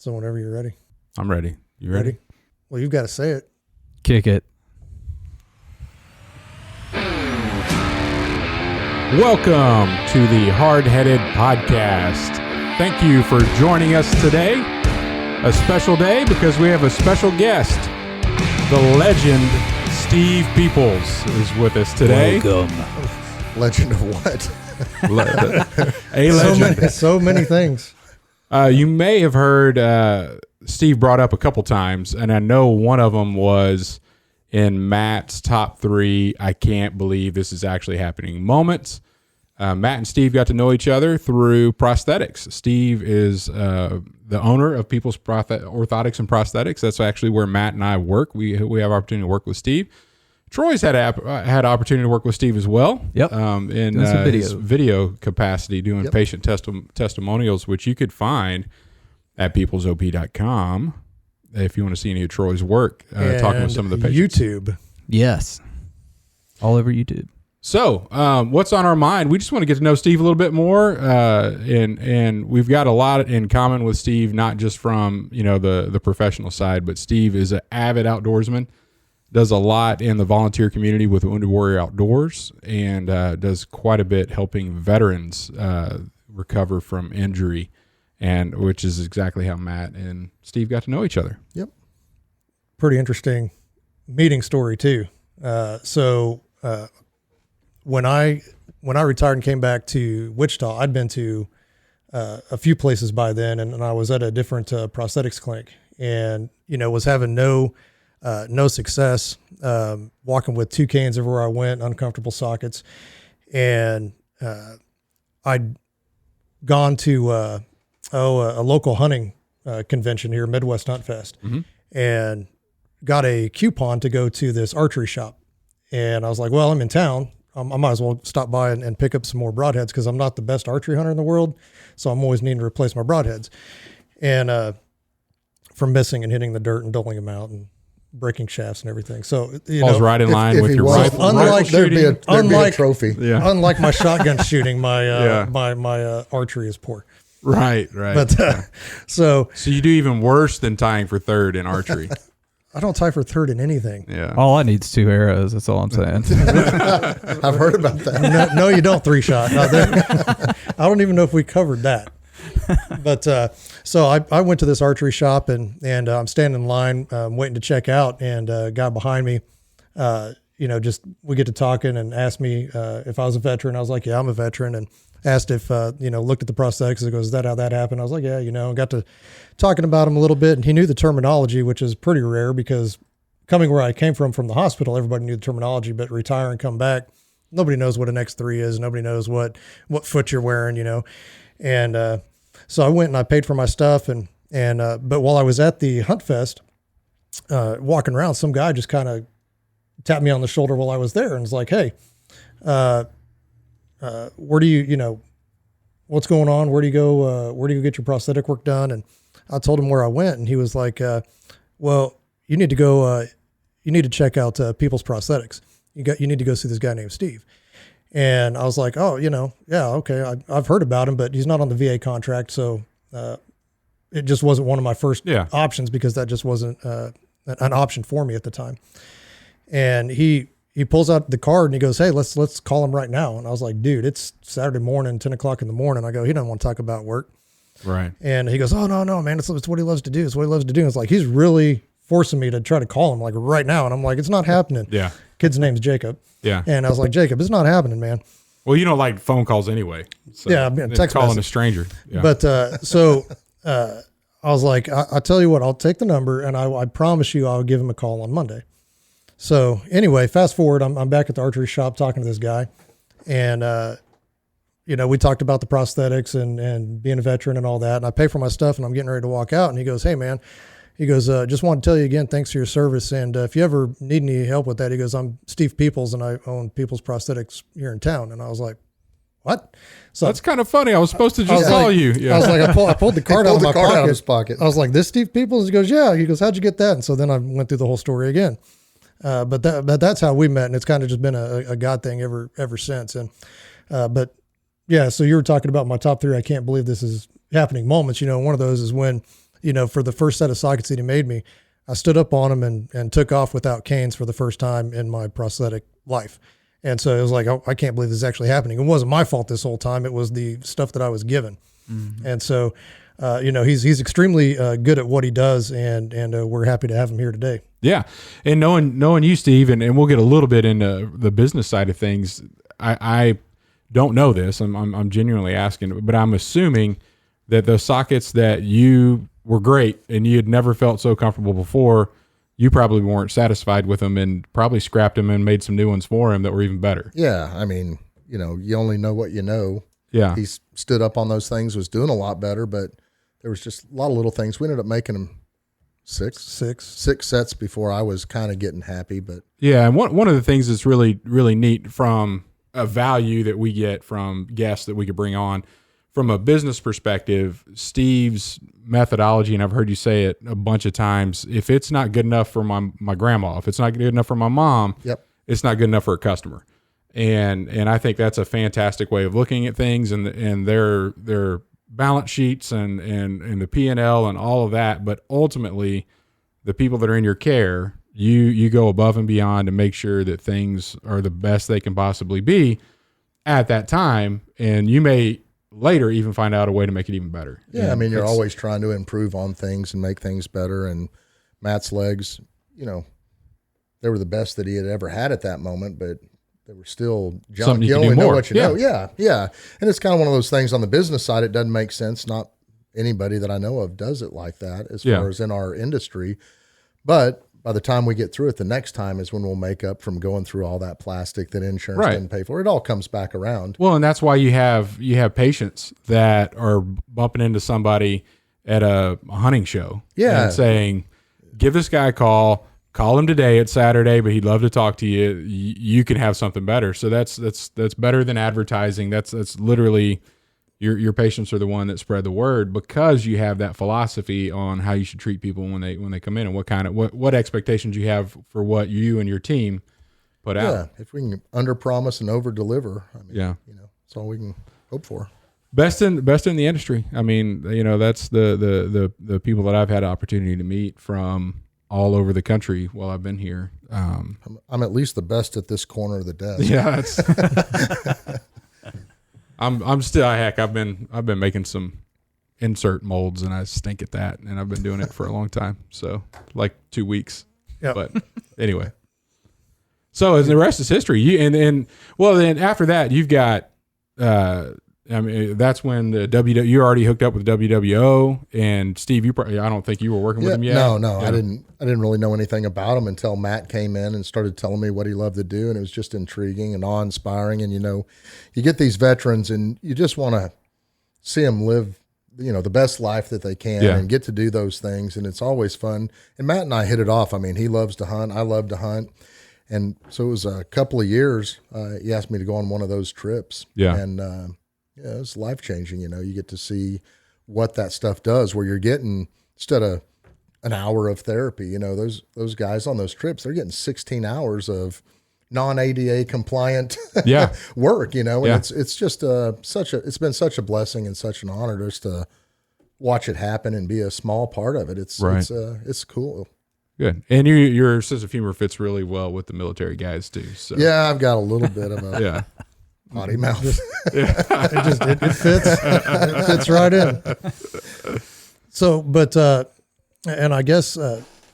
So whenever you're ready. I'm ready. You ready? Well, you've got to say it. Kick it. Welcome to the Hardheaded podcast. Thank you for joining us today. A special day because we have a special guest. The legend Steve Peeples is with us today. Welcome. Legend of what? A legend. So many things. You may have heard Steve brought up a couple times, and I know one of them was in Matt's top 3, I can't believe this is actually happening moments. Matt and Steve got to know each other through prosthetics. Steve is the owner of Peeples Orthotics and Prosthetics. That's actually where Matt and I work. We have opportunity to work with Steve. Troy's had opportunity to work with Steve as well. Yep. In his video capacity, doing patient testimonials, which you could find at peoplesop.com if you want to see any of Troy's work, talking with some of the patients. YouTube. Yes. All over YouTube. So, what's on our mind? We just want to get to know Steve a little bit more, and we've got a lot in common with Steve, not just from the professional side, but Steve is an avid outdoorsman. Does a lot in the volunteer community with Wounded Warrior Outdoors, and does quite a bit helping veterans recover from injury, and which is exactly how Matt and Steve got to know each other. Yep. Pretty interesting meeting story too. When I retired and came back to Wichita, I'd been to a few places by then, and I was at a different prosthetics clinic, and was having no success, walking with 2 canes everywhere I went, uncomfortable sockets. And I'd gone to a local hunting convention here, Midwest Hunt Fest, and got a coupon to go to this archery shop. And I was like, well, I'm in town. I might as well stop by and pick up some more broadheads because I'm not the best archery hunter in the world. So I'm always needing to replace my broadheads. And from missing and hitting the dirt and doling them out and breaking shafts and everything. So falls right in line with your rifle. Unlike there'd be a trophy. Yeah. Unlike my shotgun shooting, my my archery is poor. Right. But so you do even worse than tying for third in archery. I don't tie for third in anything. Yeah. All I need is 2 arrows. That's all I'm saying. I've heard about that. No, you don't 3-shot. No, I don't even know if we covered that. But so I went to this archery shop and I'm standing in line waiting to check out, and a guy behind me, we get to talking and asked me if I was a veteran. I was like, yeah, I'm a veteran, and asked if looked at the prosthetics. He goes, is that how that happened? I was like, yeah, got to talking about him a little bit, and he knew the terminology, which is pretty rare because coming where I came from the hospital, everybody knew the terminology, but retire and come back, nobody knows what an X3 is. Nobody knows what foot you're wearing, and so I went and I paid for my stuff, and but while I was at the Hunt Fest, walking around, some guy just kind of tapped me on the shoulder while I was there and was like, hey, where do you, what's going on? Where do you go? Where do you get your prosthetic work done? And I told him where I went, and he was like, well, you need to go, you need to check out Peeples Prosthetics. You need to go see this guy named Steve. And I was like, oh, yeah, okay. I've heard about him, but he's not on the VA contract. So, it just wasn't one of my first options because that just wasn't, an option for me at the time. And he pulls out the card and he goes, hey, let's call him right now. And I was like, dude, it's Saturday morning, 10 o'clock in the morning. I go, he doesn't want to talk about work. Right. And he goes, oh, no, man, it's what he loves to do. It's what he loves to do. And it's like, he's really forcing me to try to call him like right now. And I'm like, it's not happening. Yeah. Kid's name's Jacob. Yeah. And I was like, Jacob, it's not happening, man. Well, you don't like phone calls anyway. So yeah. Text calling message. a stranger. Yeah. But, I was like, I tell you what, I'll take the number and I promise you I'll give him a call on Monday. So anyway, fast forward, I'm back at the archery shop talking to this guy, and, we talked about the prosthetics and being a veteran and all that. And I pay for my stuff and I'm getting ready to walk out. And he goes, hey man, he goes, just want to tell you again, thanks for your service. And if you ever need any help with that, he goes, I'm Steve Peeples and I own Peeples Prosthetics here in town. And I was like, what? So that's kind of funny. I was supposed to just call you. Yeah. I was like, I pulled the card out of his pocket. I was like, this Steve Peeples? He goes, yeah. He goes, how'd you get that? And so then I went through the whole story again. But that's how we met, and it's kind of just been a God thing ever since. And but yeah, so you were talking about my top 3. I can't believe this is happening moments. One of those is when for the first set of sockets that he made me, I stood up on them and took off without canes for the first time in my prosthetic life. And so it was like, oh, I can't believe this is actually happening. It wasn't my fault this whole time. It was the stuff that I was given. Mm-hmm. And so, he's extremely good at what he does, and we're happy to have him here today. Yeah. And knowing you, Steve, and we'll get a little bit into the business side of things. I don't know this. I'm genuinely asking, but I'm assuming that those sockets that you were great and you had never felt so comfortable before, you probably weren't satisfied with them and probably scrapped them and made some new ones for him that were even better. Yeah. I mean, you only know what you know. Yeah. He stood up on those things, was doing a lot better, but there was just a lot of little things. We ended up making them six sets before I was kind of getting happy. But yeah, and one of the things that's really, really neat from a value that we get from guests that we could bring on from a business perspective, Steve's methodology, and I've heard you say it a bunch of times, if it's not good enough for my grandma, if it's not good enough for my mom, it's not good enough for a customer. And I think that's a fantastic way of looking at things and their balance sheets and the P&L and all of that. But ultimately, the people that are in your care, you go above and beyond to make sure that things are the best they can possibly be at that time. And you may later even find out a way to make it even better. Yeah, and I mean, you're always trying to improve on things and make things better. And Matt's legs, they were the best that he had ever had at that moment, but they were still junk. Something you only can do know more. what you know. Yeah. And it's kind of one of those things on the business side. It doesn't make sense. Not anybody that I know of does it like that as far as in our industry. But by the time we get through it, the next time is when we'll make up from going through all that plastic that insurance didn't pay for. It all comes back around. Well, and that's why you have patients that are bumping into somebody at a hunting show and saying, give this guy a call him today. It's Saturday, but he'd love to talk to you. You can have something better. So that's better than advertising. That's literally your patients are the one that spread the word because you have that philosophy on how you should treat people when they come in and what expectations you have for what you and your team put out. Yeah, if we can under promise and over deliver, I mean, that's all we can hope for. Best in the industry. I mean, that's the people that I've had an opportunity to meet from all over the country while I've been here. I'm at least the best at this corner of the desk. Yeah, that's. I'm still heck. I've been making some insert molds and I stink at that, and I've been doing it for a long time. So like 2 weeks. Yeah. But anyway, so the rest is history. Then after that you've got. That's when you're already hooked up with WWO, and Steve, I don't think you were working with him yet. No, yeah. I didn't really know anything about him until Matt came in and started telling me what he loved to do, and it was just intriguing and awe-inspiring. And you get these veterans, and you just want to see them live, the best life that they can, and get to do those things, and it's always fun. And Matt and I hit it off. I mean, he loves to hunt, I love to hunt. And so it was a couple of years. He asked me to go on one of those trips. Yeah. And it's life-changing. You get to see what that stuff does, where you're getting, instead of an hour of therapy, those guys on those trips, they're getting 16 hours of non-ADA compliant work, and it's just it's been such a blessing and such an honor just to watch it happen and be a small part of it. It's cool. Good. And your sense of humor fits really well with the military guys too. So yeah, I've got a little bit of a potty mouth. It fits. It fits right in. So, but and I guess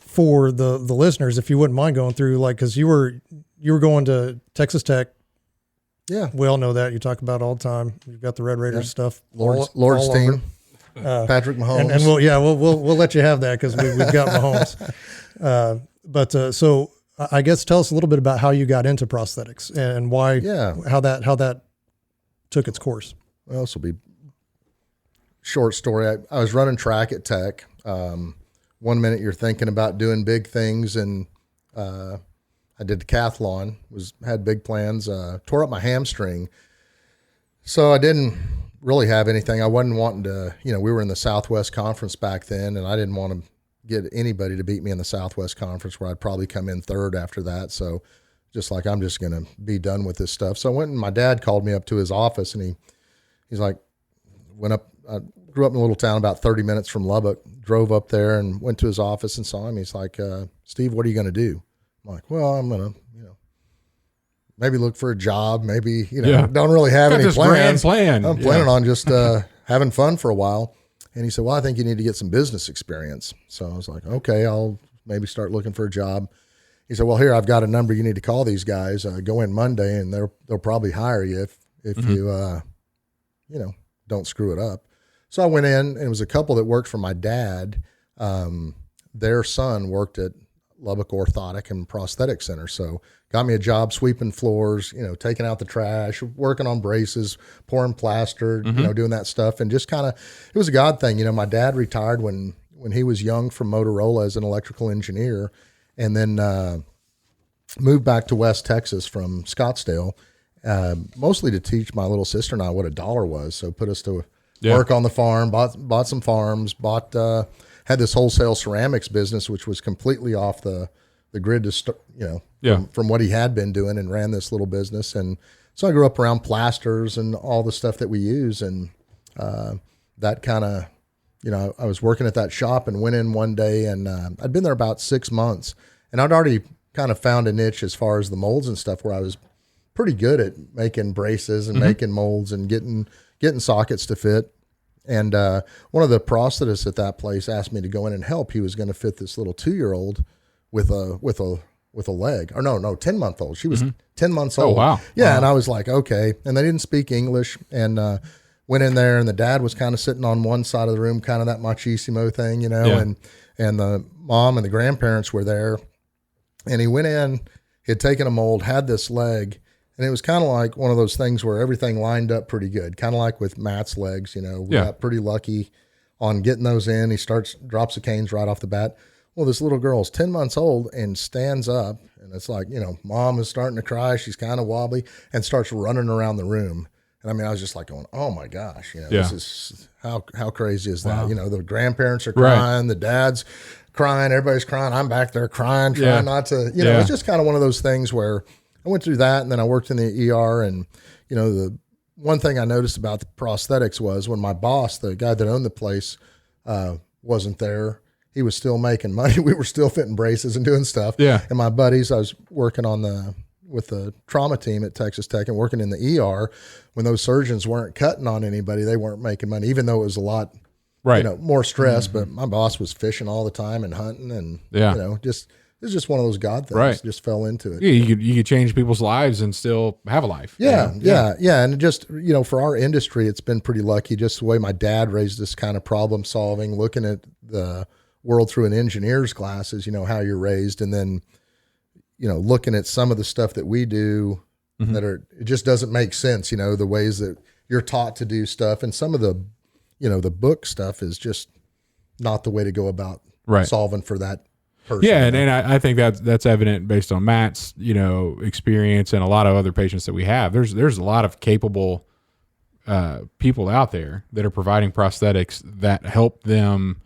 for the listeners, if you wouldn't mind going through, because you were going to Texas Tech. Yeah, we all know that. You talk about it all the time. You've got the Red Raiders stuff. Lord's team. Patrick Mahomes. And we'll let you have that because we've got Mahomes. But so I guess tell us a little bit about how you got into prosthetics and why, how that took its course. Well, this will be short story. I was running track at Tech. 1 minute you're thinking about doing big things, and I did decathlon, had big plans, tore up my hamstring. So I didn't really have anything. I wasn't wanting to, we were in the Southwest Conference back then, and I didn't want to get anybody to beat me in the Southwest Conference, where I'd probably come in third after that. So just like, I'm just going to be done with this stuff. So I went, and my dad called me up to his office, and he's like, went up I grew up in a little town about 30 minutes from Lubbock, drove up there and went to his office and saw him. He's like, Steve, what are you going to do? I'm like, well, I'm going to, maybe look for a job. Maybe, don't really have Got any this plans. grand plan. I'm planning on just having fun for a while. And he said, well, I think you need to get some business experience. So I was like, okay, I'll maybe start looking for a job. He said, well, here, I've got a number. You need to call these guys. Go in Monday, and they'll probably hire you if you, don't screw it up. So I went in, and it was a couple that worked for my dad. Their son worked at Lubbock Orthotic and Prosthetic Center. So got me a job sweeping floors, taking out the trash, working on braces, pouring plaster, doing that stuff. And just kind of, it was a God thing. My dad retired when he was young from Motorola as an electrical engineer, and then moved back to West Texas from Scottsdale, mostly to teach my little sister and I what a dollar was. So put us to work on the farm, bought some farms, had this wholesale ceramics business, which was completely off the grid to start, from what he had been doing, and ran this little business. And so I grew up around plasters and all the stuff that we use. And that kind of, I was working at that shop and went in one day, and I'd been there about 6 months, and I'd already kind of found a niche as far as the molds and stuff, where I was pretty good at making braces and making molds and getting sockets to fit. And one of the prosthetists at that place asked me to go in and help. He was going to fit this little 2-year-old with a leg, or no, 10-month-old. She was 10 months old. Oh, wow. Yeah. Wow. And I was like, okay. And they didn't speak English, and went in there, and the dad was kind of sitting on one side of the room, kind of that machismo thing, and the mom and the grandparents were there. And he went in, he had taken a mold, had this leg, and it was kind of like one of those things where everything lined up pretty good, kind of like with Matt's legs. We got pretty lucky on getting those in. He drops the canes right off the bat. Well, this little girl's 10 months old and stands up, and it's like, mom is starting to cry. She's kind of wobbly, and starts running around the room. And I mean, I was just like going, oh my gosh, this is how crazy is that? Wow. The grandparents are crying, the dad's crying, everybody's crying. I'm back there crying, trying not to, it's just kind of one of those things where I went through that, and then I worked in the ER. And, the one thing I noticed about the prosthetics was when my boss, the guy that owned the place, wasn't there, he was still making money. We were still fitting braces and doing stuff. Yeah. And my buddies, I was working with the trauma team at Texas Tech and working in the ER. When those surgeons weren't cutting on anybody, they weren't making money, even though it was a lot, more stress. But my boss was fishing all the time and hunting, and it's just one of those God things. Right. Just fell into it. Yeah, you could change people's lives and still have a life. Yeah. And just, for our industry, it's been pretty lucky, just the way my dad raised this kind of problem solving, looking at the world through an engineer's glasses, how you're raised. And then, looking at some of the stuff that we do it just doesn't make sense, the ways that you're taught to do stuff. And some of the, the book stuff is just not the way to go about solving for that person. Yeah. And I think that's evident based on Matt's, experience and a lot of other patients that we have. There's a lot of capable people out there that are providing prosthetics that help them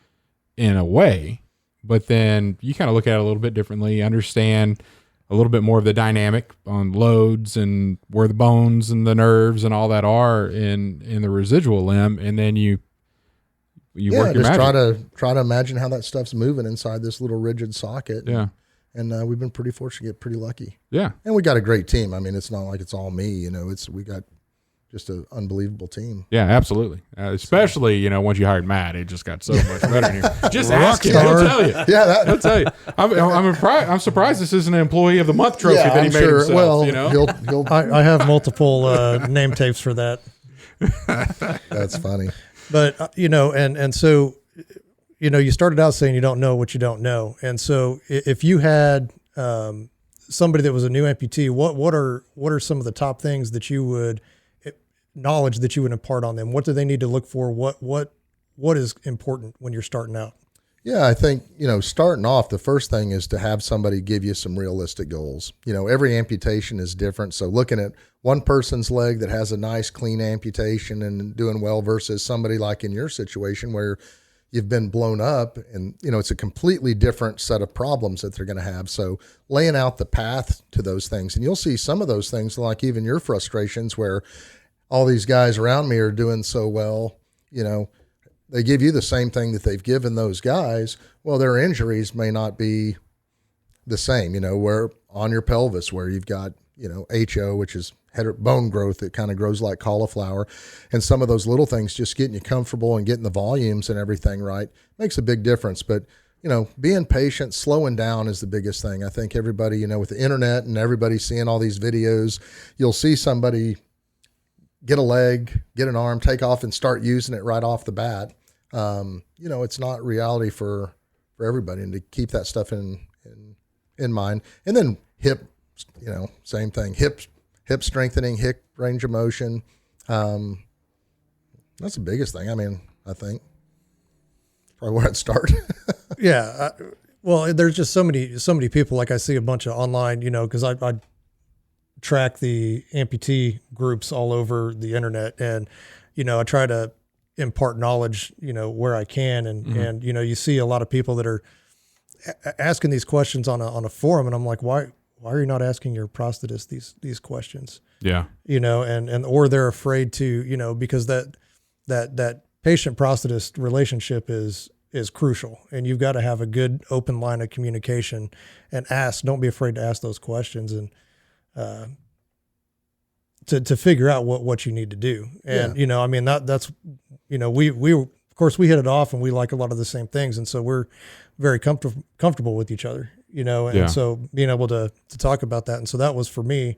in a way, but then you kind of look at it a little bit differently, understand a little bit more of the dynamic on loads and where the bones and the nerves and all that are in the residual limb. And then you work your magic. Try to imagine how that stuff's moving inside this little rigid socket. Yeah. And we've been pretty fortunate to get pretty lucky. Yeah. And we got a great team. I mean, it's not like it's all me, we got just an unbelievable team. Yeah, absolutely. Especially, once you hired Matt, it just got so much better in here. Just ask him; he'll tell you. Yeah, he'll tell you. I'm surprised this isn't an Employee of the Month trophy that he made himself. Well, I have multiple name tapes for that. That's funny. But and so, you started out saying you don't know what you don't know, and so if you had somebody that was a new amputee, what are some of the top things that you would knowledge that you would impart on them? What do they need to look for? What is important when you're starting out? Yeah, I think, starting off, the first thing is to have somebody give you some realistic goals. Every amputation is different. So looking at one person's leg that has a nice clean amputation and doing well versus somebody like in your situation where you've been blown up and, it's a completely different set of problems that they're going to have. So laying out the path to those things, and you'll see some of those things, like even your frustrations where all these guys around me are doing so well, they give you the same thing that they've given those guys. Well, their injuries may not be the same, where on your pelvis where you've got, HO, which is bone growth that kind of grows like cauliflower. And some of those little things, just getting you comfortable and getting the volumes and everything right makes a big difference. But, being patient, slowing down is the biggest thing. I think everybody, with the internet and everybody seeing all these videos, you'll see somebody get a leg, get an arm, take off and start using it right off the bat. It's not reality for everybody, and to keep that stuff in mind. And then hip, same thing, hip strengthening, hip range of motion. That's the biggest thing. I think probably where I'd start. Yeah. Well, there's just so many people, like I see a bunch of online, cause I track the amputee groups all over the internet, and, I try to impart knowledge, where I can. And you see a lot of people that are asking these questions on a forum, and I'm like, why are you not asking your prosthetist these questions? Yeah. Or they're afraid to, because that patient prosthetist relationship is crucial, and you've got to have a good open line of communication and don't be afraid to ask those questions and, to figure out what you need to do. And, that's, we of course we hit it off, and we like a lot of the same things. And so we're very comfortable with each other, and so being able to talk about that. And so that was for me,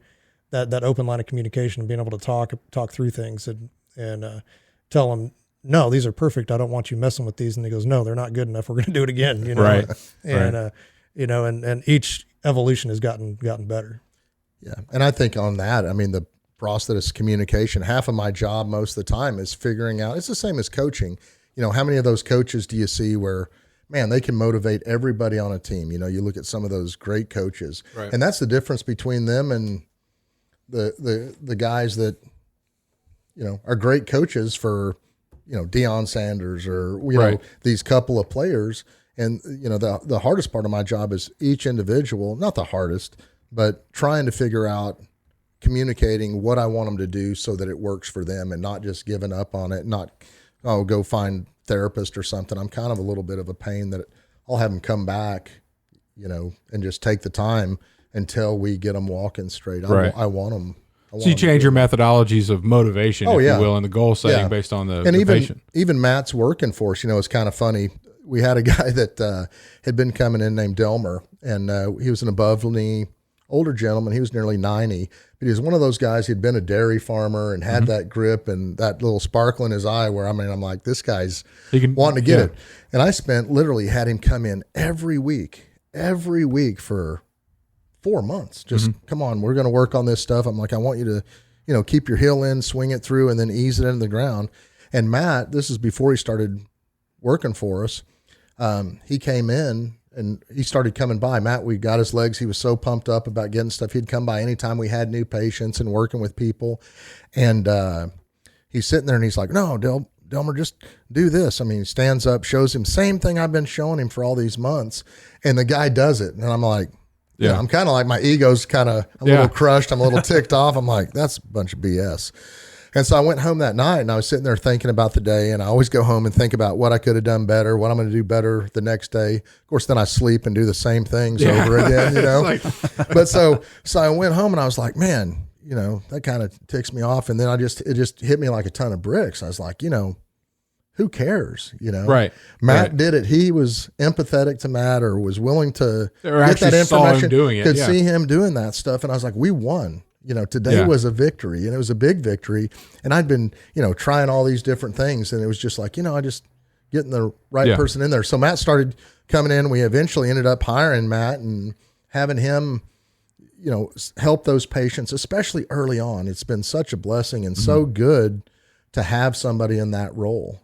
that open line of communication, and being able to talk through things and tell them, no, these are perfect. I don't want you messing with these. And he goes, no, they're not good enough. We're going to do it again, Right. And, and each evolution has gotten better. Yeah. And I think on that, the prosthetist communication, half of my job most of the time is figuring out, it's the same as coaching. How many of those coaches do you see where, man, they can motivate everybody on a team? You look at some of those great coaches, right. And that's the difference between them and the guys that, are great coaches for, Deion Sanders or, right. these couple of players. And, the hardest part of my job is each individual, not the hardest, but trying to figure out, communicating what I want them to do so that it works for them, and not just giving up on it, not, go find therapist or something. I'm kind of a little bit of a pain that I'll have them come back, and just take the time until we get them walking straight. Right. I want them. So you change your methodologies of motivation, if you will, and the goal setting based on the patient. Even Matt's working for us, it's kind of funny. We had a guy that had been coming in named Delmer, and he was an above knee older gentleman. He was nearly 90, but he was one of those guys. He'd been a dairy farmer and had that grip and that little sparkle in his eye where, I'm like, this guy's wanting to get it. And I literally had him come in every week for 4 months. Just come on, we're going to work on this stuff. I'm like, I want you to, keep your heel in, swing it through, and then ease it into the ground. And Matt, this is before he started working for us. He came in and he started coming by. Matt, we got his legs. He was so pumped up about getting stuff. He'd come by anytime we had new patients and working with people. And he's sitting there and he's like, no, Delmer, just do this. He stands up, shows him, same thing I've been showing him for all these months. And the guy does it. And I'm like, I'm kind of like, my ego's kind of a little crushed. I'm a little ticked off. I'm like, that's a bunch of BS. And so I went home that night and I was sitting there thinking about the day, and I always go home and think about what I could have done better, what I'm going to do better the next day. Of course, then I sleep and do the same things over again, But so I went home and I was like, man, that kind of ticks me off. And then it just hit me like a ton of bricks. I was like, who cares? Right. Matt did it. He was empathetic to Matt, or was willing to get that information, saw him doing it. Could see him doing that stuff. And I was like, we won. Today was a victory, and it was a big victory. And I'd been, trying all these different things, and it was just like, I just getting the right person in there. So Matt started coming in. We eventually ended up hiring Matt and having him, help those patients, especially early on. It's been such a blessing and so good to have somebody in that role.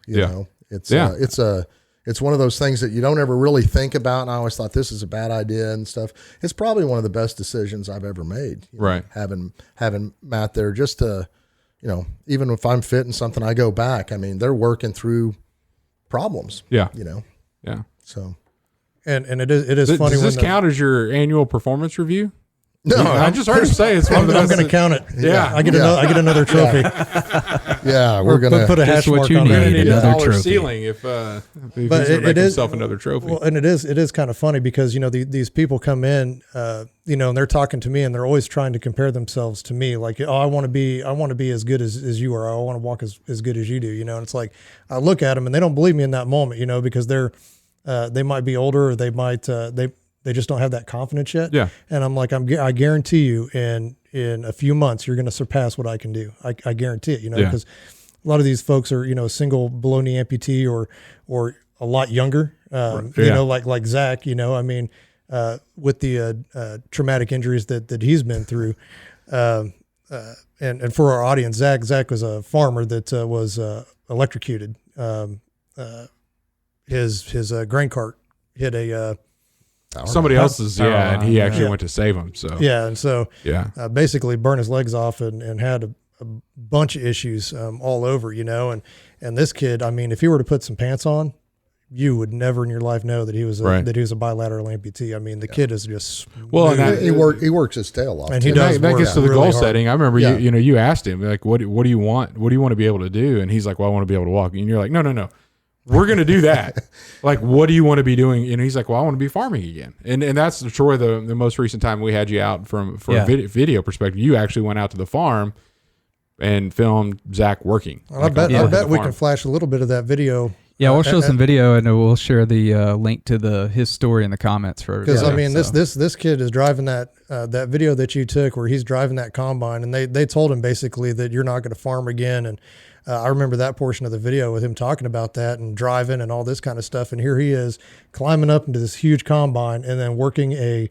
It's one of those things that you don't ever really think about. And I always thought this is a bad idea and stuff. It's probably one of the best decisions I've ever made. Right. Having Matt there just to, even if I'm fitting something, I go back. They're working through problems. Yeah. So. And it is funny. Does this count as your annual performance review? No, I just heard him say it's one of the I'm best. going to count it. Yeah. I get another trophy. Yeah, we're gonna put a hash what mark you on need. We're it. gonna need a Another taller trophy. ceiling if But he's gonna it make is- himself another trophy. Well, and it is kind of funny because these people come in, and they're talking to me and they're always trying to compare themselves to me. Like, oh, I want to be as good as you are. I want to walk as good as you do. And it's like I look at them and they don't believe me in that moment. Because they might be older or they might they just don't have that confidence yet. Yeah. And I'm like, I guarantee you in a few months you're going to surpass what I can do. I guarantee it. Yeah. Because a lot of these folks are single below knee amputee or a lot younger. Yeah. Like Zach, with the traumatic injuries that he's been through. And for our audience, Zach was a farmer that was electrocuted. His grain cart hit a Somebody else's, Power and he line, actually yeah. went to save him. So and so yeah. basically burned his legs off and had a bunch of issues all over, and this kid, if he were to put some pants on, you would never in your life know that he was a bilateral amputee. The kid is just Well, and smooth. that- he works his tail off. And he too. does that work gets to the really goal hard. setting. I remember Yeah. you asked him like, what do you want? What do you want to be able to do? And he's like, well, I want to be able to walk. And you're like, no. We're going to do that. Like, what do you want to be doing? And he's like, well, I want to be farming again. And that's Troy, the most recent time we had you out for a video perspective, you actually went out to the farm and filmed Zach working. And I bet on the we farm. can flash a little bit of that video. Yeah, we'll show some video and we'll share the link to his story in the comments for Because everybody. this kid is driving that video that you took where he's driving that combine, and they told him basically that you're not going to farm again. And I remember that portion of the video with him talking about that and driving and all this kind of stuff. And here he is climbing up into this huge combine and then working a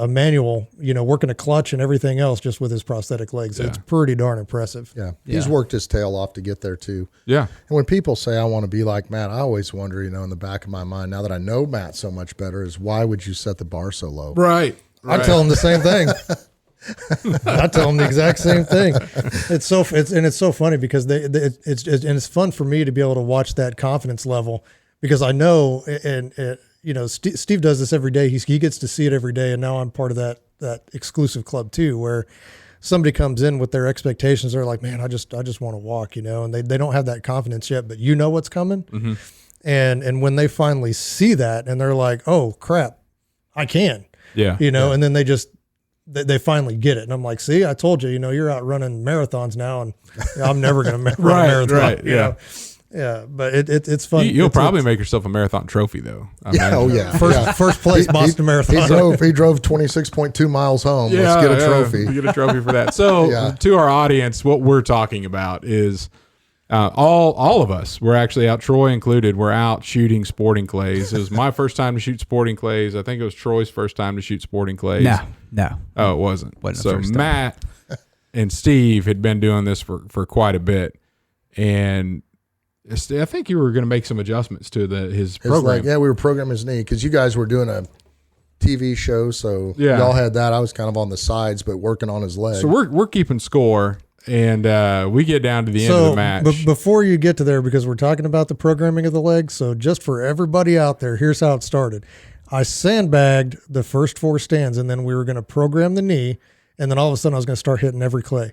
manual, working a clutch and everything else just with his prosthetic legs. Yeah. It's pretty darn impressive. Yeah, he's worked his tail off to get there too. Yeah. And when people say I want to be like Matt, I always wonder, in the back of my mind, now that I know Matt so much better, is why would you set the bar so low? Right. I tell him the same thing. I tell them the exact same thing. It's so funny because it's fun for me to be able to watch that confidence level because I know Steve does this every day. He gets to see it every day, and now I'm part of that exclusive club too, where somebody comes in with their expectations. They're like, man, I just want to walk, and they don't have that confidence yet, but what's coming. Mm-hmm. And when they finally see that and they're like, oh crap, I can, Yeah. and then they finally get it. And I'm like, see, I told you, you're out running marathons now and I'm never going to run a marathon. Right. you know? Yeah. But it's fun. You'll It's- probably make yourself a marathon trophy though. I Yeah, imagine. oh yeah. First place Boston Marathon. He drove 26.2 miles home. Let's get a trophy. Get a trophy for that. So Yeah. to our audience, what we're talking about is all of us. We're actually out, Troy included. We're out shooting sporting clays. It was my first time to shoot sporting clays. I think it was Troy's first time to shoot sporting clays. No. Oh, it wasn't. Wasn't the So first time. Matt and Steve had been doing this for quite a bit, and I think you were going to make some adjustments to his His program. leg, we were programming his knee because you guys were doing a TV show, so Yeah. y'all had that. I was kind of on the sides, but working on his leg. So we're keeping score, and we get down to the end of the match. Before you get to there, because we're talking about the programming of the leg, so just for everybody out there, here's how it started. I sandbagged the first 4 stands, and then we were going to program the knee, and then all of a sudden I was going to start hitting every clay.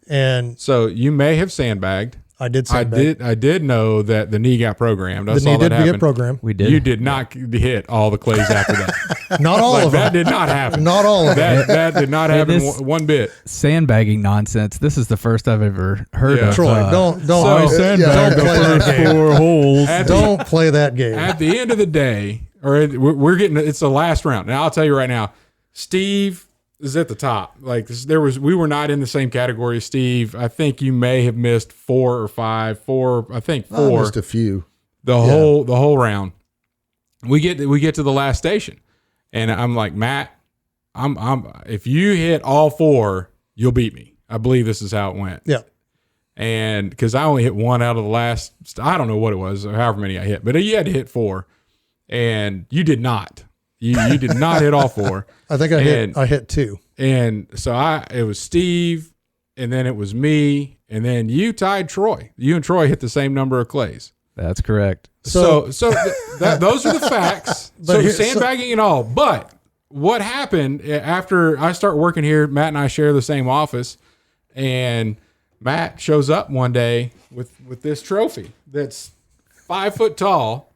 And So you may have sandbagged. I did sandbag. I did know that the knee got programmed. I The saw knee that did happen. get programmed. We did. You did not hit all the clays after that. Not all Like, of that them. did not happen. Not all of them. That did not Hey, happen this- one bit. Sandbagging nonsense. This is the first I've ever heard Yeah. of. Troy, don't So- don't play that game. holes. Don't play that game. At the end of the day, we're getting, it's the last round. Now I'll tell you right now, Steve is at the top. Like we were not in the same category as Steve. I think you may have missed 4 or 5. I think 4. Just a few. the whole round. We get to the last station, and I'm like, Matt, I'm if you hit all 4, you'll beat me. I believe this is how it went. Yeah. And because I only hit 1 out of the last, I don't know what it was, or however many I hit, but you had to hit 4, and you did not. You did not hit all 4. I think I hit 2. And so it was Steve, and then it was me, and then you tied Troy. You and Troy hit the same number of clays. That's correct. So those are the facts. So But sandbagging and all, but what happened after I start working here, Matt and I share the same office, and Matt shows up one day with this trophy that's 5 foot tall,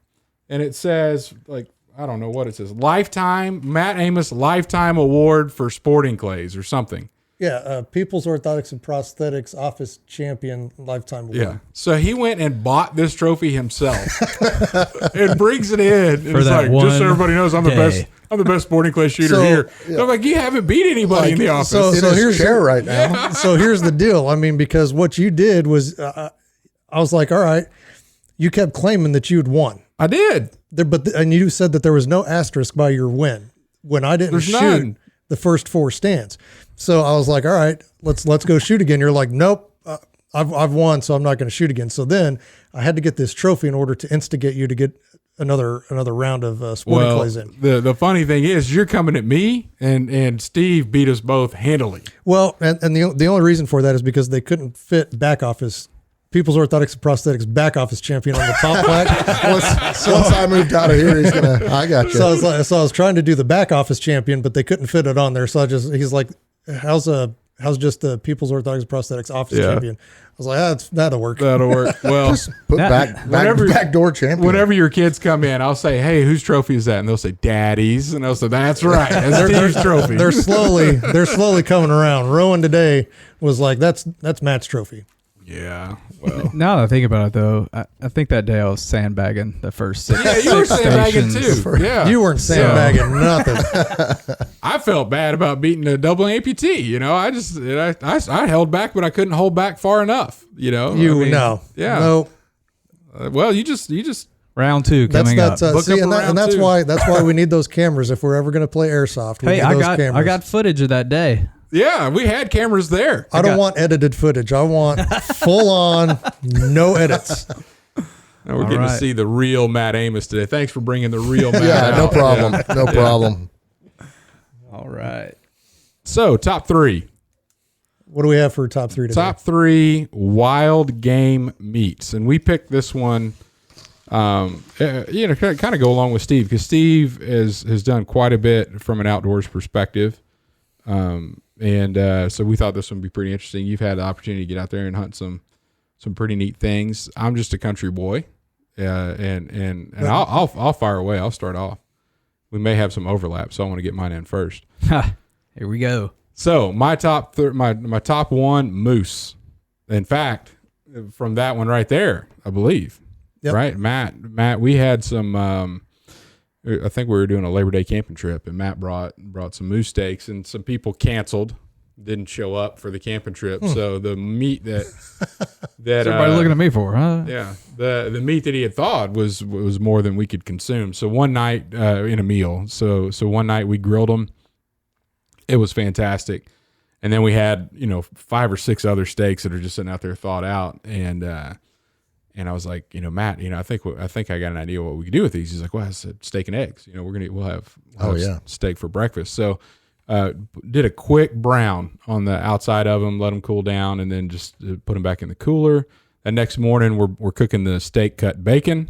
and it says, like, I don't know what it says, Matt Amos Lifetime Award for Sporting Clays or something. Yeah, Peeples Orthotics and Prosthetics Office Champion Lifetime Award. Yeah. So he went and bought this trophy himself and brings it in. And For it's that like, one just so everybody knows, I'm the day. best. I'm the best sporting clay shooter So, here. So I'm like, you haven't beat anybody in the office. so In his here's chair right now. So here's the deal. I mean, because what you did was, I was like, all right, you kept claiming that you'd won. I did. And you said that there was no asterisk by your win when I didn't There's shoot none. the first 4 stands. So I was like, all right, let's go shoot again. You're like, nope, I've won, so I'm not going to shoot again. So then I had to get this trophy in order to instigate you to get another round of sporting clays in. The funny thing is, you're coming at me, and Steve beat us both handily. Well, and the only reason for that is because they couldn't fit back office. People's Orthotics and Prosthetics back office champion on the top plaque. Once I moved out of here, I got you. So I was trying to do the back office champion, but they couldn't fit it on there. So he's like, how's just the People's Orthotics and Prosthetics office champion? I was like, that'll work. That'll work. Well, Put backdoor champion. whenever your kids come in, I'll say, hey, whose trophy is that? And they'll say, Daddy's. And I'll say, that's right. That's Steve's trophy. They're slowly coming around. Rowan today was like, that's Matt's trophy. Yeah. Well, Now that I think about it, though, I think that day I was sandbagging the first 6 yeah, you were six sandbagging stations. too. Yeah. You weren't sandbagging nothing. I felt bad about beating a double amputee. You know, I held back, but I couldn't hold back far enough. You know, No. Well, you just Round 2 That's coming up. Book up around that's two. why we need those cameras if we're ever going to play airsoft. We Hey, need I those got cameras. footage of that day. yeah, we had cameras there. I don't want edited footage. I want full on, no edits. Now we're getting to right. see the real Matt Amos today. Thanks for bringing the real Matt. Yeah, no out. problem. Yeah. No problem. All right. So top 3. What do we have for top 3 today? Top 3 wild game meats, and we picked this one. Kind of go along with Steve because Steve has done quite a bit from an outdoors perspective, so we thought this one would be pretty interesting. You've had the opportunity to get out there and hunt some pretty neat things. I'm just a country boy, and I'll fire away. I'll start off. We may have some overlap, so I want to get mine in first. Here we go. So my top my top 1, moose. In fact, from that one right there, I believe. Yep. Right, Matt. We had some. I think we were doing a Labor Day camping trip, and Matt brought some moose steaks, and some people canceled, didn't show up for the camping trip. So the meat that What's everybody looking at me for, huh? yeah, the meat that he had thawed was more than we could consume. So one night in a meal, so one night we grilled them. It was fantastic, and then we had 5 or 6 other steaks that are just sitting out there thawed out, and I was like, Matt, I think I got an idea what we could do with these. He's like, well, I said steak and eggs. We'll have steak for breakfast. So did a quick brown on the outside of them, let them cool down, and then just put them back in the cooler. The next morning, we're cooking the steak cut bacon,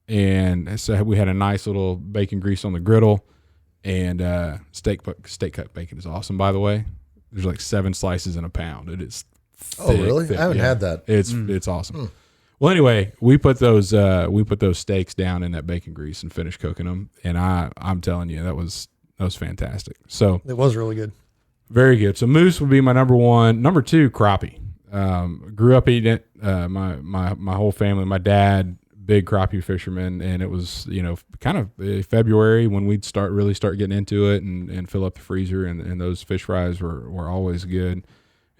and so we had a nice little bacon grease on the griddle. And steak cut bacon is awesome, by the way. There's like 7 slices in a pound. It is thick, Oh, really? thick. I haven't Yeah. had that. It's awesome. Well, anyway, we put those steaks down in that bacon grease and finished cooking them. And I'm telling you, that was fantastic. So It was really good. very good. So moose would be my number 1. Number 2, crappie. Grew up eating it. My whole family, my dad, big crappie fisherman, and it was kind of February when we'd start getting into it and fill up the freezer, and those fish fries were always good.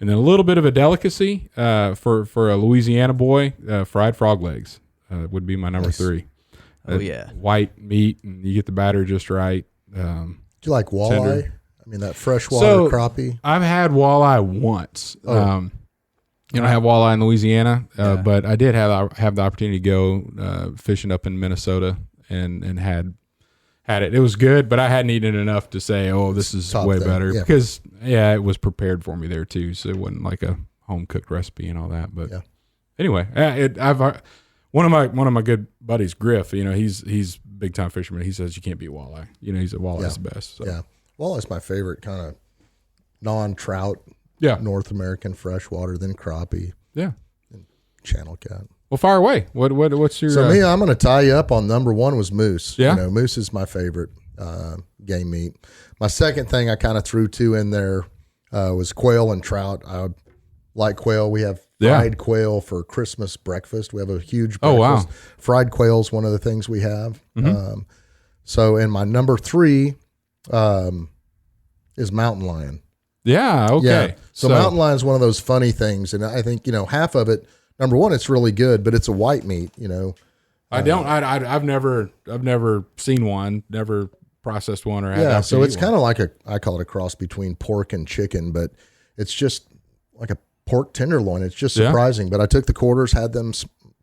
And then a little bit of a delicacy for a Louisiana boy, fried frog legs would be my number 3. Oh, yeah. White meat, and you get the batter just right. Do you like walleye? Tender. I mean, that freshwater crappie. I've had walleye once. You don't have walleye in Louisiana, but I did have the opportunity to go fishing up in Minnesota and had it. It was good, but I hadn't eaten enough to say, "Oh, this is Top way thing, better." yeah. Because it was prepared for me there too, so it wasn't like a home cooked recipe and all that. But anyway, one of my good buddies, Griff. He's big time fisherman. He says you can't beat walleye. He said walleye's the best. So. Yeah. Walleye's my favorite kind of non-trout Yeah. North American freshwater, then crappie, Yeah. channel cat. Well, fire away. What's your? So me, I'm going to tie you up on number one was moose. Yeah. Moose is my favorite game meat. My second thing I kind of threw two in there was quail and trout. I like quail. We have fried quail for Christmas breakfast. We have a huge breakfast. Oh, wow. Fried quail is one of the things we have. So in my number three is mountain lion. Yeah. Okay. Yeah. So mountain lion is one of those funny things, and I think half of it. Number one, it's really good, but it's a white meat. I've never seen one, never processed one or had. Yeah. So it's kind of like I call it a cross between pork and chicken, but it's just like a pork tenderloin. It's just surprising. But I took the quarters, had them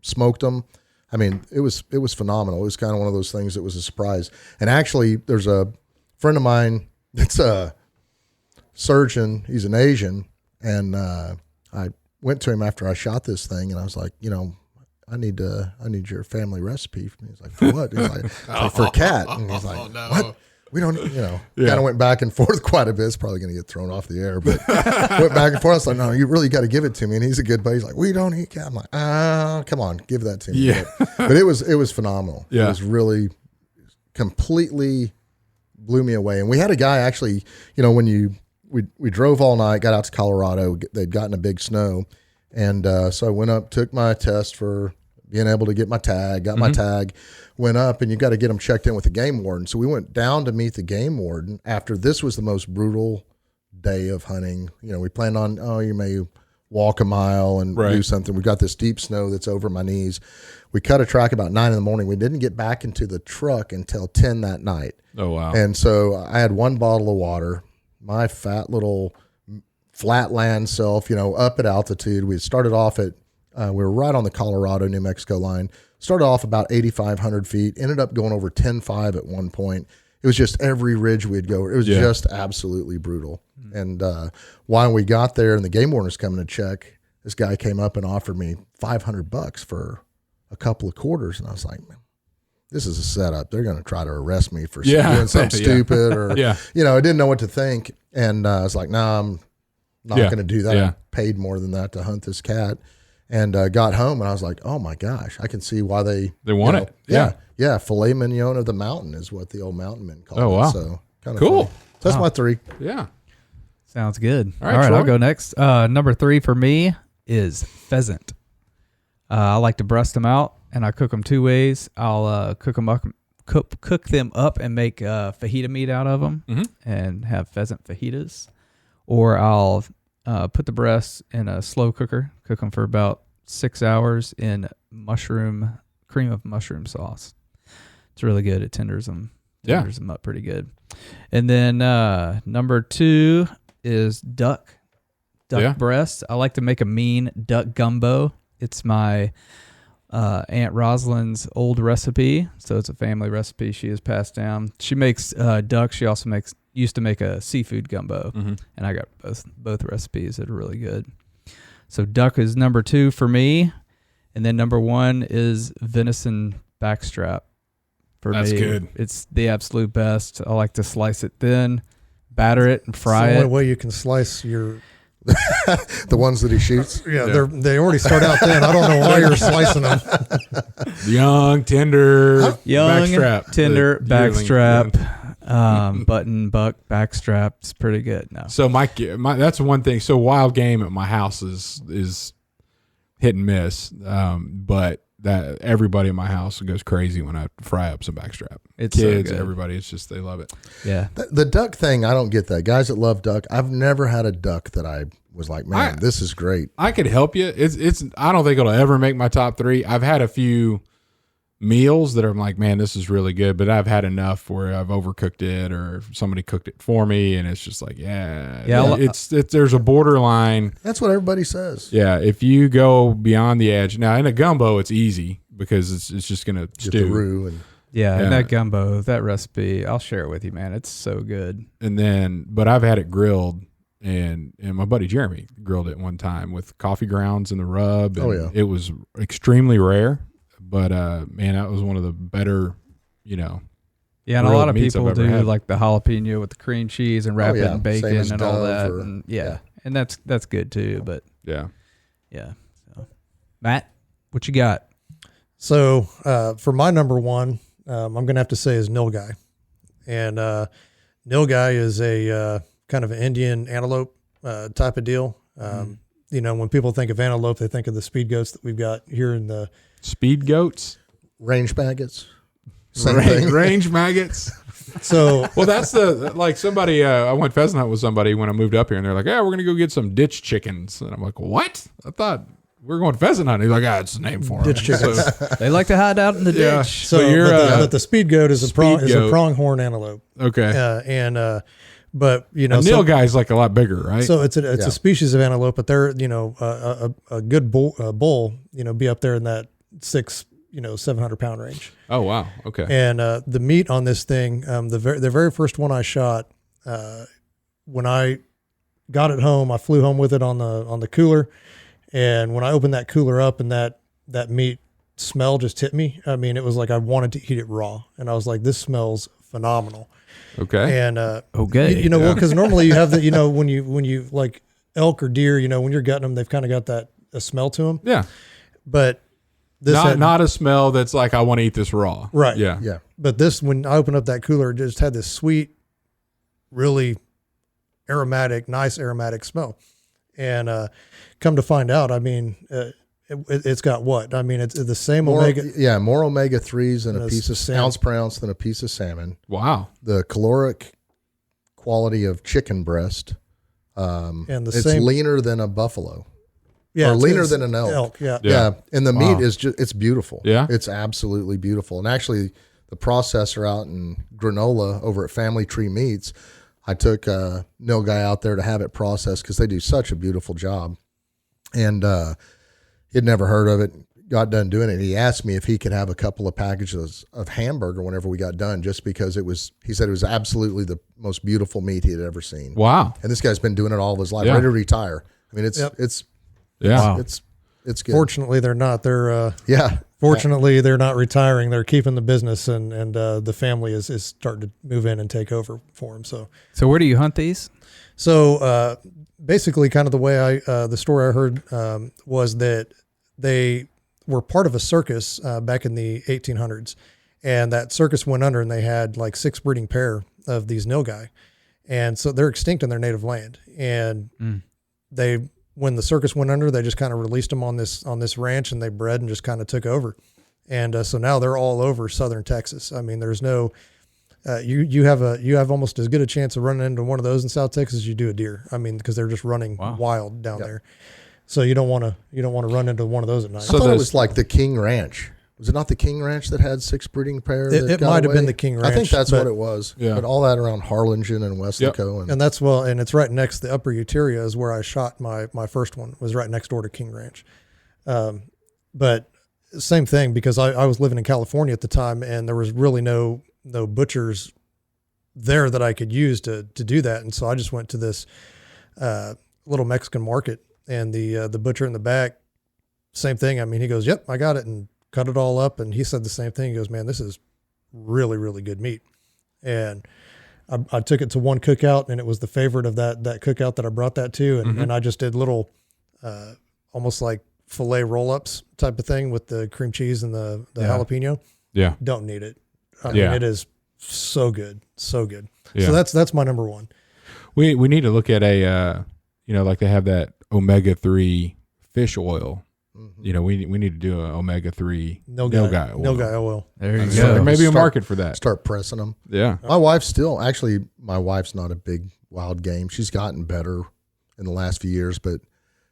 smoked them. I mean, it was phenomenal. It was kind of one of those things that was a surprise. And actually, there's a friend of mine that's a surgeon. He's an Asian, and I went to him after I shot this thing, and I was like, I need your family recipe. He's like, for what? He's like, for cat. And he's like, what? We don't, kind of went back and forth quite a bit. It's probably going to get thrown off the air, but went back and forth. I was like, no, you really got to give it to me. And he's a good buddy. He's like, we don't eat cat. I'm like, come on, give that to me. Yeah. But it was phenomenal. Yeah. It was really completely blew me away. And we had a guy actually, when we drove all night, got out to Colorado, they'd gotten a big snow. And so I went up, took my test for being able to get my tag, got my tag, went up, and you got to get them checked in with the game warden. So we went down to meet the game warden after this was the most brutal day of hunting. We planned on, you may walk a mile and do something. We got this deep snow that's over my knees. We cut a track about 9 a.m. We didn't get back into the truck until 10 that night. Oh, wow. And so I had one bottle of water, my fat little flatland self, up at altitude. We started off at, we were right on the Colorado, New Mexico line. Started off about 8,500 feet, ended up going over 10.5 at one point. It was just every ridge we'd go. It was just absolutely brutal. And while we got there and the game warden was coming to check, this guy came up and offered me $500 for a couple of quarters. And I was like, man, this is a setup. They're going to try to arrest me for doing something stupid or, I didn't know what to think. And I was like, nah, I'm not going to do that. I paid more than that to hunt this cat. And got home, and I was like, oh, my gosh, I can see why they want it. Yeah. Filet mignon of the mountain is what the old mountain men call it. Oh, wow. So kind of cool. Funny. So that's my three. Yeah. Sounds good. All right, I'll go next. Number three for me is pheasant. I like to breast them out, and I cook them two ways. I'll cook them up and make fajita meat out of them and have pheasant fajitas. Or I'll put the breasts in a slow cooker, cook them for about 6 hours in cream of mushroom sauce. It's really good. It tenders them up pretty good. And then number two is duck breast. I like to make a mean duck gumbo. It's my Aunt Rosalind's old recipe, so it's a family recipe she has passed down. She makes duck. She also used to make a seafood gumbo, and I got both recipes that are really good. So duck is number two for me, and then number one is venison backstrap. That's good. It's the absolute best. I like to slice it thin, batter it, and fry it's the it. only way you can slice your... The ones that he shoots? Yeah. They already start out thin. I don't know why you're slicing them. Young, tender backstrap. Button, buck, backstrap. It's pretty good. No. So my that's one thing. So wild game at my house is hit and miss. But that everybody in my house goes crazy when I fry up some backstrap. It's kids, so good. Everybody. It's just they love it. Yeah. The duck thing, I don't get that. Guys that love duck, I've never had a duck that I was like, man, this is great. I could help you. It's. I don't think it'll ever make my top three. I've had a few meals that I'm like, man, this is really good, but I've had enough where I've overcooked it or somebody cooked it for me, and it's just like, it's there's a borderline. That's what everybody says. Yeah, if you go beyond the edge. Now in a gumbo, it's easy because it's just gonna stew. The roux and and that gumbo, that recipe, I'll share it with you, man. It's so good. And then, but I've had it grilled, and my buddy Jeremy grilled it one time with coffee grounds and the rub. And it was extremely rare. But man, that was one of the better, Yeah, and a grilled lot of meats I've people ever do had. like the jalapeno with the cream cheese and wrap it yeah. in bacon Same as and all Dove that. or- And yeah. and that's good too. But Yeah. yeah, so Matt, what you got? So for my number one, I'm going to have to say is nilgai. And nilgai is a kind of an Indian antelope type of deal. You know, when people think of antelope, they think of the speed goats that we've got here in the Speed goats, Range maggots. Same thing. range maggots. so Well, that's like somebody. I went pheasant hunt with somebody when I moved up here, and they're like, "Yeah, we're gonna go get some ditch chickens." And I'm like, "What? I thought we were going pheasant hunting." He's like, "It's a name for them." Ditch chickens. So, They like to hide out in the yeah. ditch. So you're but the speed goat is a speed goat. pronghorn antelope. okay. But you know, A nil guy's like a lot bigger, right? so it's Yeah. a species of antelope, but they're, you know, a good bull, you know, be up there in that 700 pound range. Oh wow. Okay. And the meat on this thing, the very first one I shot, when I got it home, I flew home with it on the cooler, and when I opened that cooler up and that meat smell just hit me. I mean, it was like I wanted to eat it raw, and I was like, this smells phenomenal. Okay. And Okay. you know, Yeah. because normally you have the, you know, when you like elk or deer, you know, when you're gutting them, they've kind of got a smell to them. Yeah. But this Not a smell that's like I want to eat this raw. Right. Yeah. Yeah. But this, when I opened up that cooler, it just had this sweet, really nice aromatic smell. And come to find out, I mean, it's got what? I mean, it's the same More omega-3s and And a a piece of salmon. ounce per ounce than a piece of salmon. Wow. The caloric quality of chicken breast. and the It's same leaner than a buffalo. yeah, or it's- leaner it's than an elk. Yeah. Yeah. And the Wow. meat is it's beautiful. Yeah? It's absolutely beautiful. And actually, the processor out in Granola over at Family Tree Meats, I took a nilgai out there to have it processed because they do such a beautiful job. And he'd never heard of it, got done doing it. He asked me if he could have a couple of packages of hamburger whenever we got done, just because he said it was absolutely the most beautiful meat he had ever seen. Wow. And this guy's been doing it all of his life, Yeah. ready to retire. I mean, Yep. it's Yeah. Wow. it's good. Fortunately, they're not. They're Yeah. fortunately they're not retiring. They're keeping the business, and the family is starting to move in and take over for them. So where do you hunt these? So basically, kind of the way the story I heard was that they were part of a circus back in the 1800s, and that circus went under, and they had like 6 breeding pair of these nilgai, and so they're extinct in their native land. And when the circus went under, they just kind of released them on this ranch, and they bred and just kind of took over. And so now they're all over southern Texas. I mean, there's no you have almost as good a chance of running into one of those in South Texas as you do a deer. I mean, because they're just running wild down there. So you don't want to run into one of those at night. So I thought it those- was like the King Ranch. Was it not the King Ranch that had 6 breeding pair? It might have been the King I think Ranch, that's but- what it was. Yeah. But all that around Harlingen and Weslaco. And that's and it's right next to the Upper Uteria is where I shot my first one. It was right next door to King Ranch. But same thing, because I was living in California at the time, and there was really no butchers there that I could use to do that. And so I just went to this little Mexican market, and the butcher in the back, same thing. I mean, he goes, "Yep, I got it," and cut it all up. And he said the same thing. He goes, "Man, this is really, really good meat." And I took it to one cookout, and it was the favorite of that cookout that I brought that to. And I just did little, almost like filet roll-ups type of thing with the cream cheese and the jalapeno. Yeah. Don't need it. I Yeah. mean, it is so good. So good. Yeah. So that's my number one. We need to look at like they have that omega-3 fish oil. You know, we need to do an omega-3 nilgai oil. Nilgai oil. There you So go. there may be a Start- market for that. Start pressing them. Yeah. My wife's not a big wild game. She's gotten better in the last few years, but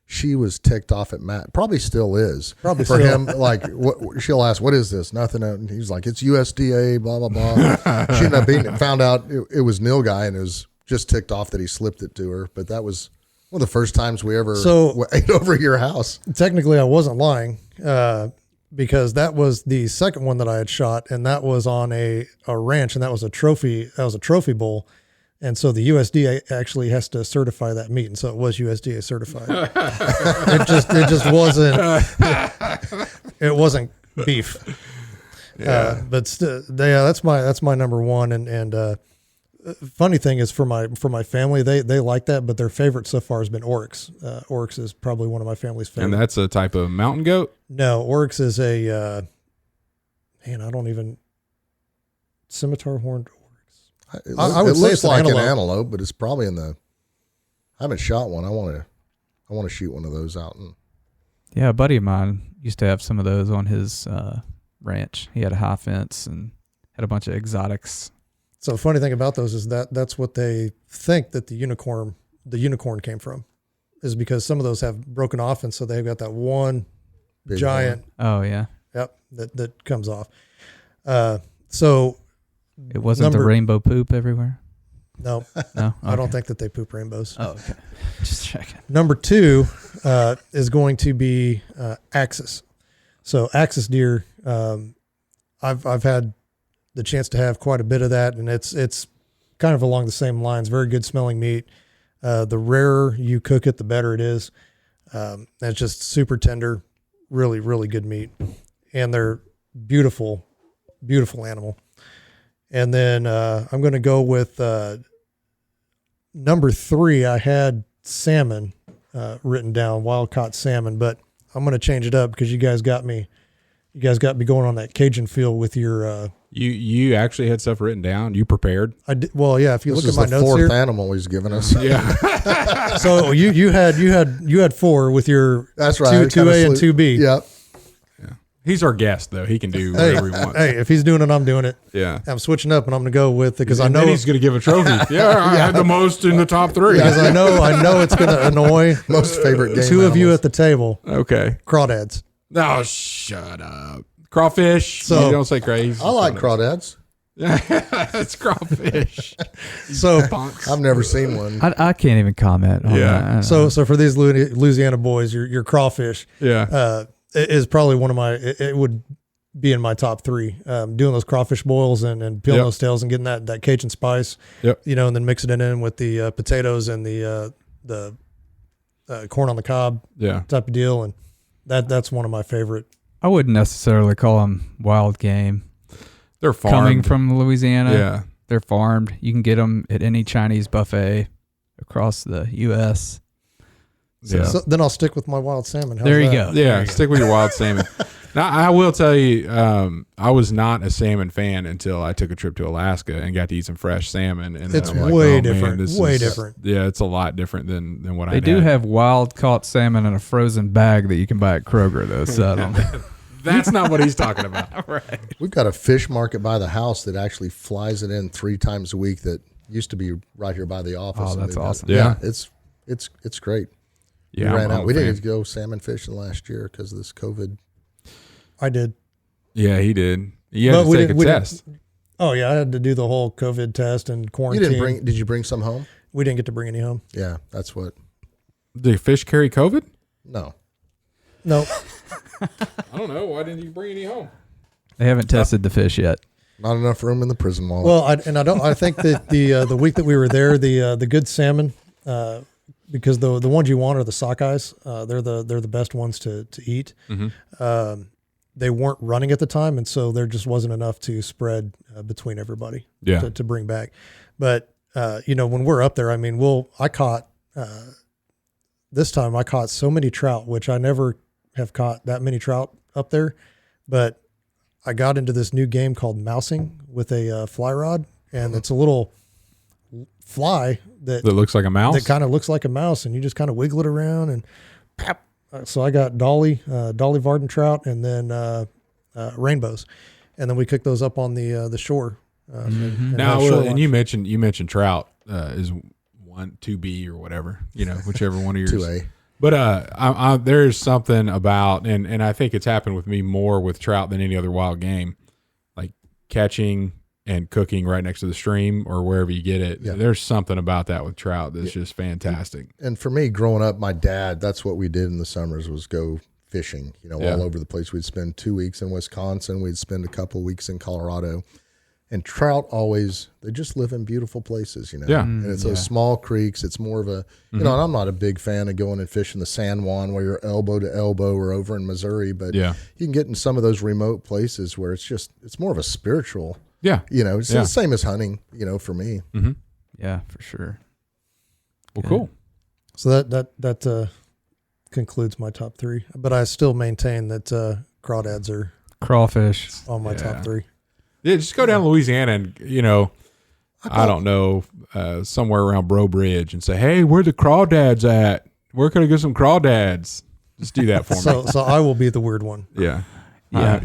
she was ticked off at Matt. Probably still is. Probably for still. him. Like, she'll ask, "What is this?" Nothing. And he's like, "It's USDA." Blah blah blah. She ended up beating it. Found out it was nilgai, and it was just ticked off that he slipped it to her. But that was one of the first times we ever ate over at your house. Technically, I wasn't lying, because that was the second one that I had shot, and that was on a ranch, and that was a trophy. That was a trophy bull. And so the USDA actually has to certify that meat, and so it was USDA certified. it just wasn't. It wasn't beef. Yeah. That's my number one. And funny thing is for my family, they like that, but their favorite so far has been oryx. Oryx is probably one of my family's favorite. And that's a type of mountain goat? No, oryx is a scimitar horned oryx. I would it say looks it's an like an antelope. antelope, but it's probably I haven't shot one. I want to shoot one of those out. Yeah, a buddy of mine used to have some of those on his ranch. He had a high fence and had a bunch of exotics. So the funny thing about those is that's what they think that the unicorn came from, is because some of those have broken off, and so they've got that one Big giant. Oh yeah. Yep, that comes off. So It wasn't the rainbow poop everywhere. no, No, I don't think that they poop rainbows. Oh, okay. Just checking. Number 2 is going to be axis. So axis deer, I've had the chance to have quite a bit of that, and it's kind of along the same lines. Very good smelling meat. The rarer you cook it, the better it is. It's just super tender, really, really good meat, and they're beautiful, beautiful animal. And then I'm going to go with number 3. I had salmon written down, wild caught salmon, but I'm going to change it up because you guys got me going on that Cajun feel with your. You actually had stuff written down. You prepared. I did, well, yeah. If you This look is at my the notes fourth here, animal he's given us. Yeah. so you had 4 with your That's right. 2A and 2B. Yep. He's our guest, though. He can do whatever he wants. Hey, if he's doing it, I'm doing it. Yeah. I'm switching up, and I'm going to go with it because I And know then he's going to give a trophy. Yeah, I had the most in the top 3. because I know it's going to annoy Most favorite game. 2 of you animals. at the table. Okay. Crawdads. Oh, shut up. Crawfish. So- you don't say crazy. I like crawdads. It's crawfish. So Punks. I've never seen one. I can't even comment on Yeah. that. so for these Louisiana boys, your crawfish Yeah. is probably one of my. It would be in my top 3. Doing those crawfish boils and peeling Yep. those tails and getting that Cajun spice. Yep. And then mixing it in with the potatoes and the corn on the cob Yeah. type of deal, and that's one of my favorite. I wouldn't necessarily call them wild game. They're farmed. Coming from Louisiana, Yeah. they're farmed. You can get them at any Chinese buffet across the U.S. Yeah. So then I'll stick with my wild salmon. How's There you that? go. Yeah, stick with your wild salmon. Now, I will tell you, I was not a salmon fan until I took a trip to Alaska and got to eat some fresh salmon. And then It's I'm like, way oh, man, different. this Way is- different. Yeah, it's a lot different than what I They do have wild caught salmon in a frozen bag that you can buy at Kroger, though. So I don't- That's not what he's talking about. right. We've got a fish market by the house that actually flies it in 3 times a week. That used to be right here by the office. Oh, and that's they've got- awesome. Yeah. It's great. Yeah, we ran I'm out. a We fan. didn't get to go salmon fishing last year because of this COVID. I did. Yeah, he did. You had But to we take didn't- a we didn't- test. Oh yeah, I had to do the whole COVID test and You quarantine. didn't bring? Did you bring some home? We didn't get to bring any home. Yeah, that's what. Did fish carry COVID? No, No, I don't know. Why didn't you bring any home? They haven't tested the fish yet. not enough room in the prison wallet. well, I think that the week that we were there, the good salmon, because the ones you want are the sockeyes. They're the best ones to eat. Mm-hmm. They weren't running at the time, and so there just wasn't enough to spread between everybody Yeah. to bring back. But when we're up there, I mean, this time I caught so many trout, which I never have caught that many trout up there. But I got into this new game called mousing with a fly rod, and it's a little fly that looks like a mouse. that kind of looks like a mouse, and you just kind of wiggle it around and pap. So I got Dolly Varden trout, and then rainbows, and then we cooked those up on the shore. And Now, had shore and lunch. you mentioned trout is 2B or whatever, whichever one of yours. 2A. But there's something about, and I think it's happened with me more with trout than any other wild game, like catching and cooking right next to the stream or wherever you get it. Yeah. There's something about that with trout that's just fantastic. And for me, growing up, my dad, that's what we did in the summers was go fishing, Yeah. all over the place. We'd spend 2 weeks in Wisconsin. We'd spend a couple weeks in Colorado. And trout always, they just live in beautiful places, you know. Yeah. And it's those small creeks. It's more of a, you know, and I'm not a big fan of going and fishing the San Juan where you're elbow to elbow or over in Missouri, but you can get in some of those remote places where it's more of a spiritual, you know, it's the same as hunting, you know, for me. Mm-hmm. Yeah, for sure. Well, cool. So that concludes my top 3, but I still maintain that crawdads are Crawfish. on my top 3. Yeah, just go down to Louisiana and, you know, I don't know, somewhere around Bro Bridge and say, hey, where the crawdads at? Where can I get some crawdads? Just do that for me. So I will be the weird one. Yeah. Yeah.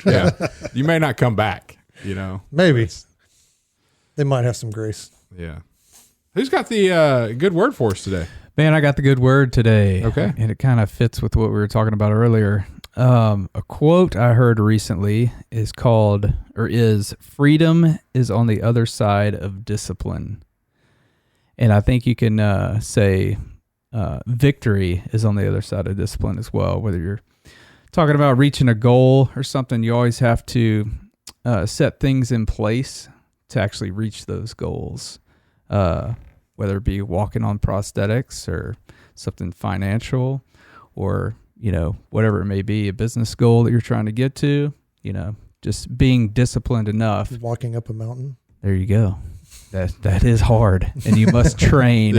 Yeah. You may not come back, you know. Maybe. They might have some grace. Yeah. Who's got the good word for us today? Man, I got the good word today. Okay. And it kind of fits with what we were talking about earlier. A quote I heard recently is freedom is on the other side of discipline. And I think you can say victory is on the other side of discipline as well. Whether you're talking about reaching a goal or something, you always have to set things in place to actually reach those goals. Whether it be walking on prosthetics or something financial or, you know, whatever it may be, a business goal that you're trying to get to, you know, just being disciplined enough. Walking up a mountain. There you go. That is hard, and you must train.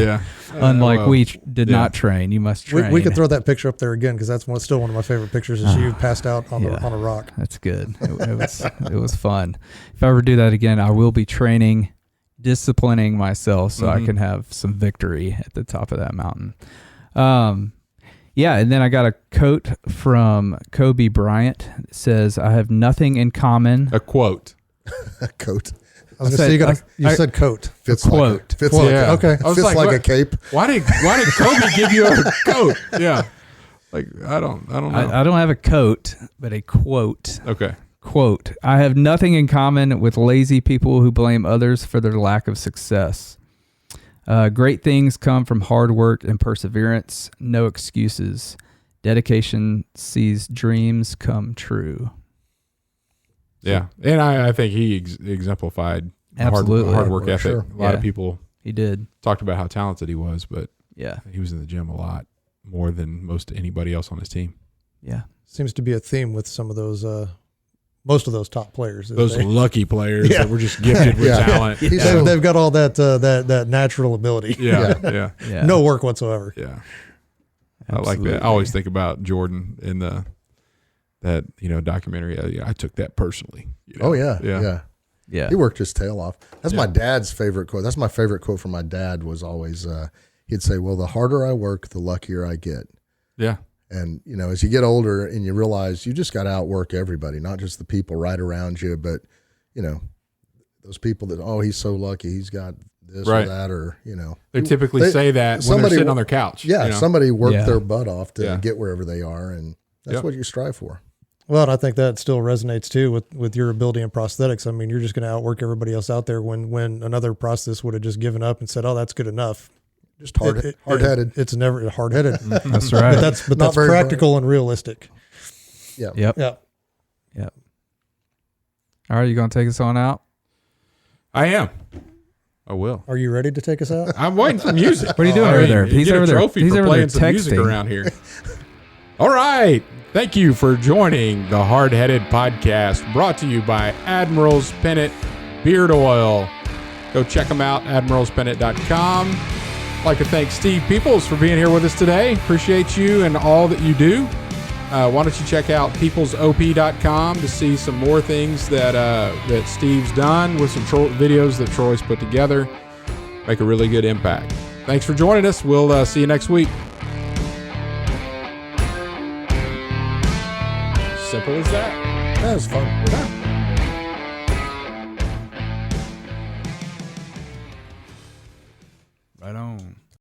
Unlike we did not train, you must train. We could throw that picture up there again because that's still one of my favorite pictures. Is you passed out on a rock. That's good. It was fun. If I ever do that again, I will be training, disciplining myself so I can have some victory at the top of that mountain. Yeah, and then I got a quote from Kobe Bryant. It says, "I have nothing in common." A quote. A coat. I was going to say, you said coat. Fits quote. Fits Quote. like Okay. I was fits like what- a cape. Why did Kobe give you a coat? Yeah. Like, I don't know. I don't have a coat, but a quote. Okay. Quote, "I have nothing in common with lazy people who blame others for their lack of success. Great things come from hard work and perseverance. No excuses. Dedication sees dreams come true." Yeah. And I think he exemplified Absolutely. hard work For ethic. sure. A lot Yeah. of people He did. talked about how talented he was, but Yeah. he was in the gym a lot more than most anybody else on his team. Yeah. Seems to be a theme with some of those, most of those top players. is Those they- lucky players Yeah. that were just gifted with Yeah. talent. they've got all that natural ability. Yeah. Yeah. No work whatsoever. Yeah. I like that. I always think about Jordan in that documentary. I took that personally. you know? Oh yeah, Yeah. yeah. Yeah. He worked his tail off. That's my dad's favorite quote. That's my favorite quote from my dad. Was always he'd say, "Well, the harder I work, the luckier I get." Yeah. And you know, as you get older and you realize you just got to outwork everybody, not just the people right around you, but you know, those people that he's so lucky, he's got this Right. or that, or you know, They typically say that when they're somebody- sitting on their couch. yeah, you know? somebody worked Yeah. their butt off to Yeah. get wherever they are, and that's Yep. what you strive for. Well, and I think that still resonates too with your ability in prosthetics. I mean, you're just going to outwork everybody else out there when another prosthetist would have just given up and said, "Oh, that's good enough." Just hard-headed. It's never hard-headed. That's right. But Not that's very practical and realistic. Yeah. Yep. Yeah. Yep. All right, you going to take us on out? I am. I will. Are you ready to take us out? I'm waiting for music. What are you doing over there? You He's get over a there. trophy He's for over playing there some music texting. around here. All right. Thank you for joining the Hardheaded podcast, brought to you by Admiral's Pennant Beard Oil. Go check them out, admiralspennant.com. I'd like to thank Steve Peeples for being here with us today. Appreciate you and all that you do. Why don't you check out peoplesop.com to see some more things that Steve's done with some videos that Troy's put together. Make a really good impact. Thanks for joining us. We'll see you next week. Simple as that. That was fun. Right on.